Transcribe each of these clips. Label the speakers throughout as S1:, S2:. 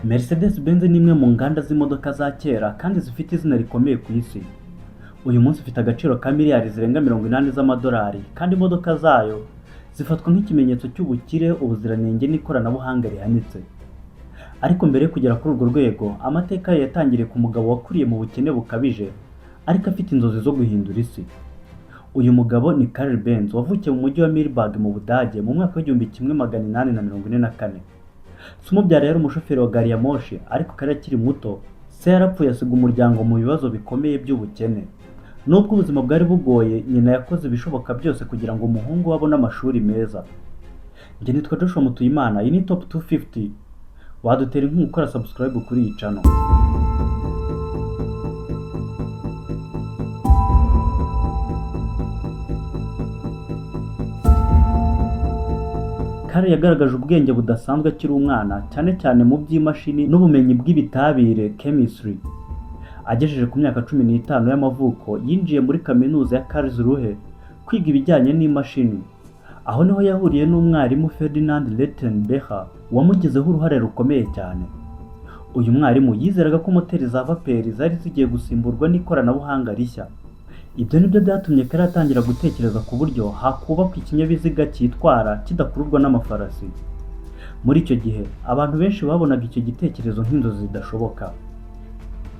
S1: Mercedes-Benz ni imwe mu nganda z'imodoka za kera kandi zifite izina rikomeye ku isi. Uyu munsi ifite agaciro ka miliyari zirenga 80 z'amadolari kandi imodoka zayo zifatwa nk'ikimenyetso cy'ubukire, ubuziranenge n'ikoranabuhanga rihanitse. Ariko mbere yo kugera kuri urwo rwego, amateka ye yatangiriye ku mugabo wakuriye mu bukene bukabije ariko afite inzozi zo guhindura isi. Uyu mugabo ni Karl Benz wavukiye mu mujyi wa Milberg mu Budage mu mwaka w'1844. Se umubyara yari umushoferi wa gari ya moshi, ariko kari akiri muto se yarapfuye asiga umuryango mu bibazo bikomeye by'ubukene. Nubwo ubuzima bwari bugoye, nyina yakoze ibishoboka byose kugira ngo umuhungu we abone amashuri meza. Njye nitwa Joshua Mutuyimana, iyi ni Top 250. Wadutera inkunga ukora subscribe kuri iyi channel. Karl yagaragaje ubwenge budasanzwe akiri umwana, cyane cyane mu by'imashini n'ubumenyi bw'ibitabire chemistry. Agejeje ku myaka 15 y'amavuko, yinjiye muri kaminuza ya Karlsruhe kwiga ibijyanye n'imashini. Aho niho yahuriye n'umwarimu Ferdinand Lettenbecher wamugizeho uruhare rukomeye cyane. Uyu mwarimu yizeraga ko moteri za vaperi zari zigiye gusimburwa n'ikoranabuhanga rishya. Ibyo nibyo byatumye Karl atangira gutekereza ku buryo hakubakwa ikinyabiziga cyitwara kidakururwa n'amafarasi. Muri icyo gihe, abantu benshi babonaga icyo gitekerezo nk'inzozi zidashoboka.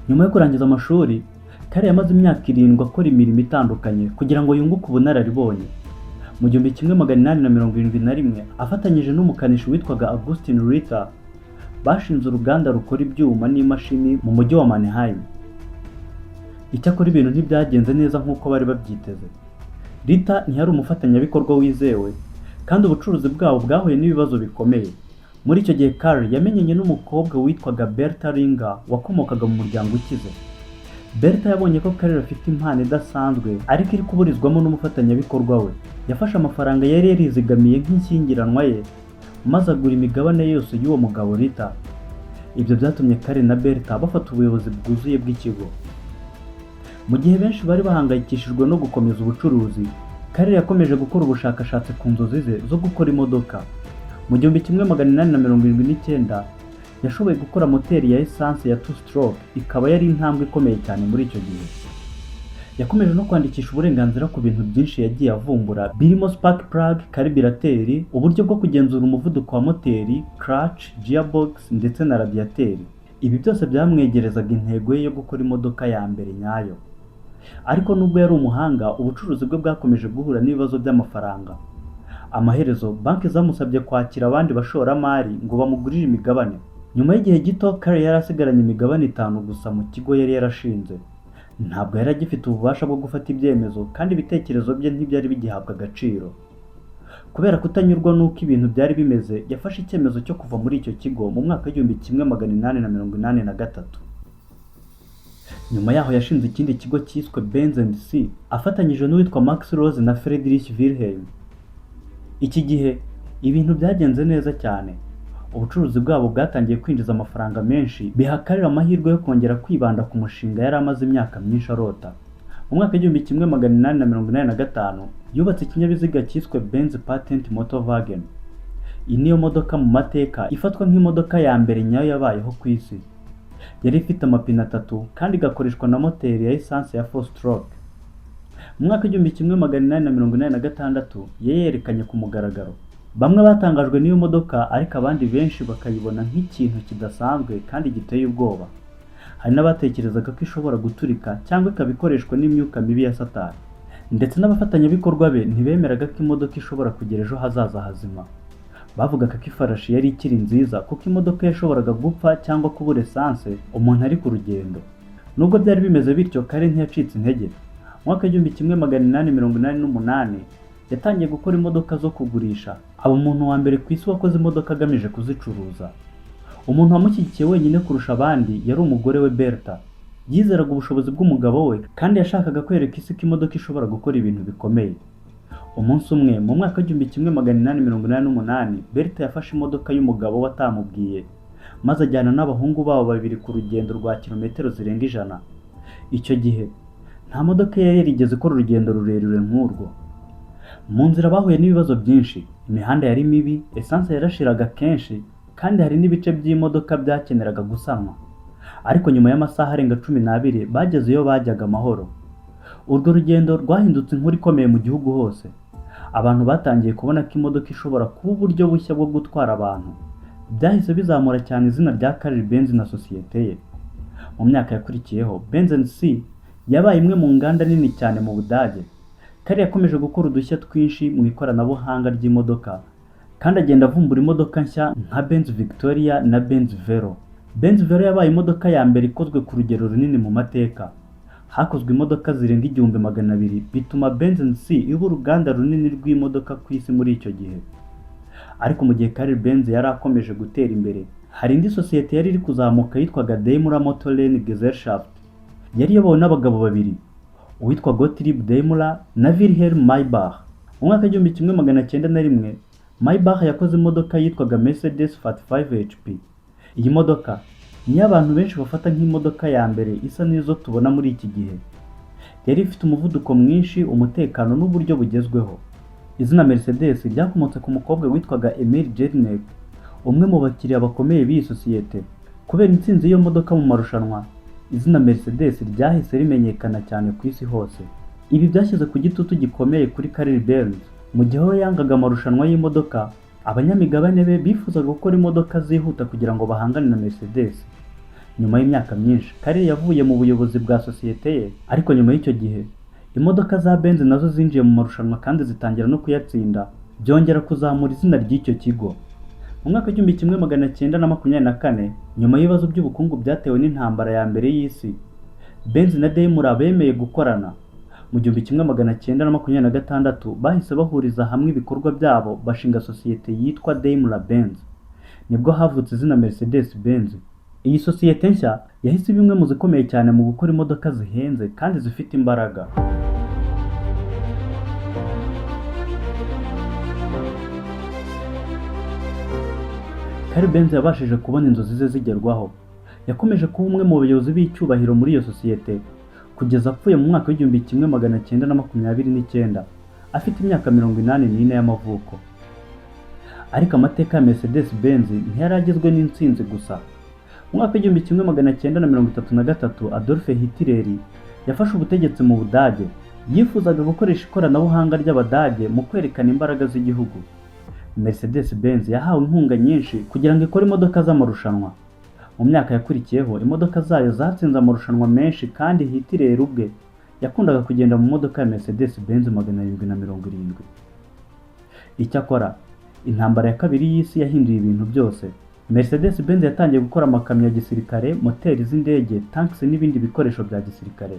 S1: Nyuma yo kurangiza amashuri, Karl yamaze imyaka 7 akora imirimo itandukanye kugira ngo yunguke ubunararibonye. Mu 1871, afatanyije n'umukanishi witwaga Augustin Ritter, bashinze uruganda rukora ibyuma n'imashini mu mujyi wa Mannheim. Icyakora ibintu ntibyagenze neza nk'uko bari babyiteze. Ritter ntiyari umufatanyabikorwa wizewe, kandi ubucuruzi bwabo bwahuye n'ibibazo bikomeye. Muri icyo gihe Karl yamenyanye n'umukobwa witwaga Bertha Ringer wakomokaga mu muryango ukize. Bertha yabonye ko Karl afite impano idasanzwe ariko iri kuburizwamo n'umufatanyabikorwa we. Yafashe amafaranga yari yarizigamiye nk'inshyingiranwa ye, maze agura imigabane yose y'uwo mugabo Ritter. Ibyo byatumye Karl na Bertha bafata ubuyobozi bwuzuye bw'ikigo. Mu gihe benshi bari bahangayikishijwe no gukomeza ubucuruzi, Karl yakomeje gukora ubushakashatsi ku nzozi ze zo gukora imodoka. Mu 1879 yashoboye gukora moteri ya essence ya 2-stroke, ikaba yari intambwe ikomeye cyane muri icyo gihe. Yakomeje no kwandikisha uburenganzira ku bintu byinshi yagiye avumbura, birimo spark plug, karbirateri, uburyo bwo kugenzura umuvuduko wa moteri, clutch, gearbox ndetse na radiateri. Ibi byose byamwegerezaga intego ye yo gukora imodoka ya mbere nyayo. Ariko nubwo yari umuhanga, ubucuruzi bwe bwakomeje guhura n'ibibazo by'amafaranga. Amaherezo, banki zamusabye kwakira abandi bashoramari ngo bamugurire imigabane. Nyuma y'igihe gito, Karl yari asigaranye imigabane 5 gusa mu kigo yari yarashinze. Ntabwo yari agifite ububasha bwo gufata ibyemezo, kandi ibitekerezo bye ntibyari bigihabwa agaciro. Kubera kutanyurwa n'uko ibintu byari bimeze, yafashe icyemezo cyo kuva muri icyo kigo mu mwaka w'1883. Nyuma yaho yashinze ikindi kigo cyiswe Benz & C, afatanyije n'uwitwa Max Rose na Friedrich Wilhelm. Iki gihe ibintu byagenze neza cyane. Ubucuruzi bwabo bwatangiye kwinjiza amafaranga menshi, bihakarira amahirwe yo kongera kwibanda ku mushinga yari amaze imyaka myinshi arota. Mu mwaka w'1885 yubatse ikinyabiziga cyiswe Benz Patent Motorwagen. Iyi niyo modoka mu mateka ifatwa nk'imodoka ya mbere nyayo yabayeho ku isi. Yari ifite amapine 3 kandi igakoreshwa na moteri ya essence ya 4-stroke. Mu mwaka w'1886 yerekanye ku mugaragaro. Bamwe batangajwe n'iyo modoka, ariko abandi benshi bakayibona nk'ikintu kidasanzwe kandi giteye ubwoba. Hari n'abatekerezaga ko ishobora guturika cyangwa ikabikoreshwa n'imyuka mibi ya Satani. Ndetse n'abafatanyabikorwa be ntibemeraga ko imodoka ishobora kugera ejo hazaza hazima. Bavugaga ko ifarashi yari ikiri nziza kuko imodoka yashoboraga gupfa cyangwa kubura essence umuntu ari ku rugendo. Nubwo byari bimeze bityo, Karl ntiyacitse intege. Mu mwaka w'1888 yatangiye gukora imodoka zo kugurisha. Aba umuntu wa mbere ku isi wakoze imodoka agamije kuzicuruza. Umuntu wamushyigikiye wenyine kurusha abandi yari umugore we Bertha. Yizeraga ubushobozi bw'umugabo we kandi yashakaga kwereka isi ko imodoka ishobora gukora ibintu bikomeye. Umunsi umwe mu mwaka w'1888, Bertha yafashe imodoka y'umugabo watamubwiye, maze ajyana n'abahungu babo 2 ku rugendo rwa kilometero zirenga 100. Icyo gihe nta modoka yari yarigeze ikora urugendo rurerure nk'urwo. Mu nzira bahuye n'ibibazo byinshi. Imihanda yari mibi, essence yarashiraga kenshi, kandi hari n'ibice by'imodoka byakeneraga gusanwa, ariko nyuma y'amasaha arenga 12 bageze iyo bajyaga amahoro. Urwo rugendo rwahindutse inkuru ikomeye mu gihugu hose. Abantu batangiye kubona ko imodoka ishobora kuba uburyo bushya bwo gutwara abantu. Byahise bizamura cyane izina rya Carl Benz na sosiyete ye. Mu myaka yakurikiyeho, Benz & C yabaye imwe mu nganda nini cyane mu Budage. Carl yakomeje gukora udushya twinshi mu ikoranabuhanga ry'imodoka, kandi agenda avumbura imodoka nshya nka Benz Victoria na Benz Vero. Benz Vero yabaye imodoka ya mbere ikozwe ku rugero runini mu mateka. Hakozwe imodoka zirenga 200,000, bituma Benz & C iba uruganda runini rw'imodoka ku isi muri icyo gihe. Ariko mu gihe Carl Benz yari akomeje gutera imbere, hari indi sosiyete yari iri kuzamuka yitwaga Daimler Motoren Gesellschaft. Yari iyobowe n'abagabo babiri, uwitwa Gottlieb Daimler na Wilhelm Maybach. Mu mwaka w'1901, Maybach yakoze imodoka yitwaga Mercedes 45 HP. Iyi modoka niyo abantu benshi bafata nk'imodoka ya mbere isa n'izo tubona muri iki gihe. Yari ifite umuvuduko mwinshi, umutekano n'uburyo bugezweho. Izina Mercedes ryakomotse ku mukobwa witwaga Emil Jelinek, umwe mu bakiriya bakomeye b'iyi sosiyete. Kubera intsinzi y'iyo modoka mu marushanwa, izina Mercedes ryahise rimenyekana cyane ku isi hose. Ibi byashyize ku gitutu gikomeye kuri Carl Benz. Mu gihe we yangaga amarushanwa y'imodoka, abanyamigabane be bifuzaga gukora imodoka zihuta kugira ngo bahangane na Mercedes. Nyuma y'imyaka myinshi, Carl yavuye mu buyobozi bwa sosiyete ye, ariko nyuma y'icyo gihe, imodoka za Benz nazo zinjiye mu marushanwa kandi zitangira no kuyatsinda, byongera kuzamura izina ry'icyo kigo. Mu mwaka w'1924, nyuma y'ibibazo by'ubukungu byatewe n'intambara ya mbere y'isi, Benz na Daimler bemeye gukorana. Mu 1926 bahise bahuriza hamwe ibikorwa byabo bashinga sosiyete yitwa Daimler Benz. Nibwo havutse izina Mercedes Benz. Iyi sosiyete nshya yahise bimwe mu zikomeye cyane mu gukora imodoka zihenze kandi zifite imbaraga. Carl Benz yabashije kubona inzozi ze zigerwaho. Yakomeje kuba umwe mu bayobozi b'icyubahiro muri iyo sosiyete kugeza apfuye mu mwaka w'1929 afite imyaka 84 y'amavuko. Ariko amateka ya Mercedes Benz ntiyari agizwe n'intsinzi gusa. Mu mwaka w'1933 Adolf Hitler yafashe ubutegetsi mu Budage. Yifuzaga gukoresha ikoranabuhanga ry'Abadage mu kwerekana imbaraga z'igihugu. Mercedes Benz yahawe inkunga nyinshi kugira ngo ikore imodoka z'amarushanwa. Mu myaka yakurikiyeho, imodoka zayo zatsinze amarushanwa menshi, kandi Hitler ubwe yakundaga kugenda mu modoka ya Mercedes Benz 770. Icyakora, intambara ya kabiri y'isi yahinduye ibintu byose. Mercedes Benz yatangiye gukora amakamyo ya gisirikare, moteri z'indege, tanks n'ibindi bikoresho bya gisirikare.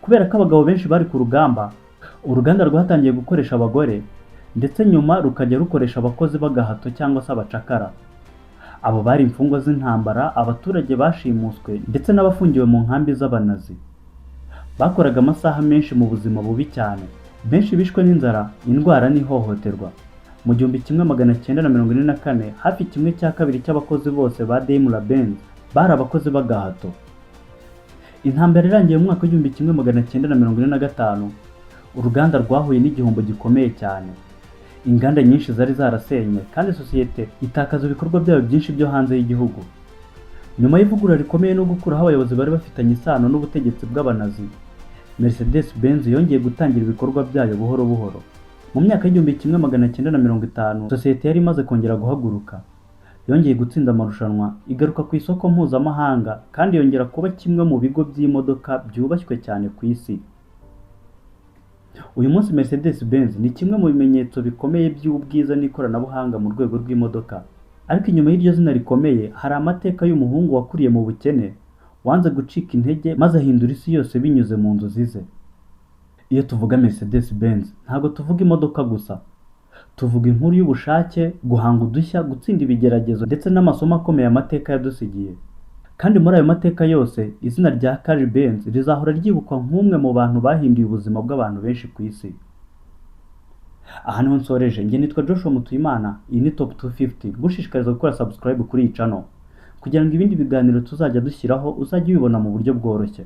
S1: Kubera ko abagabo benshi bari ku rugamba, uruganda rwatangiye gukoresha abagore, ndetse nyuma rukajya rukoresha abakozi b'agahato cyangwa se abacakara. Abo bari imfungwa z'intambara, abaturage bashimuswe, ndetse n'abafungiwe mu nkambi z'abanazi. Bakoraga amasaha menshi mu buzima bubi cyane. Benshi bishwe n'inzara, indwara n'ihohoterwa. Mu 1944, hafi 1/2 cy'abakozi bose ba Daimler Benz bari abakozi b'agahato. Intambara irangiye mu mwaka w'1945, uruganda rwahuye n'igihombo gikomeye cyane. Inganda nyinshi zari zarasenywe, kandi sosiyete itakaza ibikorwa byayo byinshi byo hanze y'igihugu. Nyuma y'ivugurura rikomeye no gukuraho abayobozi bari bafitanye isano n'ubutegetsi bw'abanazi, Mercedes Benz yongeye gutangira ibikorwa byayo buhoro buhoro. Mu myaka y'1950, sosiyete yari imaze kongera guhaguruka. Yongeye gutsinda amarushanwa, igaruka ku isoko mpuzamahanga, kandi yongera kuba kimwe mu bigo by'imodoka byubashywe cyane ku isi. Uyu munsi Mercedes Benz ni kimwe mu bimenyetso bikomeye by'ubwiza n'ikoranabuhanga mu rwego rw'imodoka. Ariko inyuma y'iryo zina rikomeye, hari amateka y'umuhungu wakuriye mu bukene, wanze gucika intege maze ahindura isi yose binyuze mu nzozi ze. Iyo tuvuga Mercedes Benz, ntabwo tuvuga imodoka gusa. Tuvuga inkuru y'ubushake, guhanga udushya, gutsinda ibigeragezo, ndetse n'amasomo akomeye amateka yadusigiye. Kandi muri ayo mateka yose, izina rya Carl Benz rizahora ryibukwa nk'umwe mu bantu bahinduye ubuzima bw'abantu benshi ku isi. Aha niho nsoreje. Njye nitwa Joshua Mutuyimana. Iyi ni Top 250. Gushishikariza gukora subscribe kuri iyi channel kugira ngo ibindi biganiro tuzajya dushyiraho uzajye ubibona mu buryo bworoshye.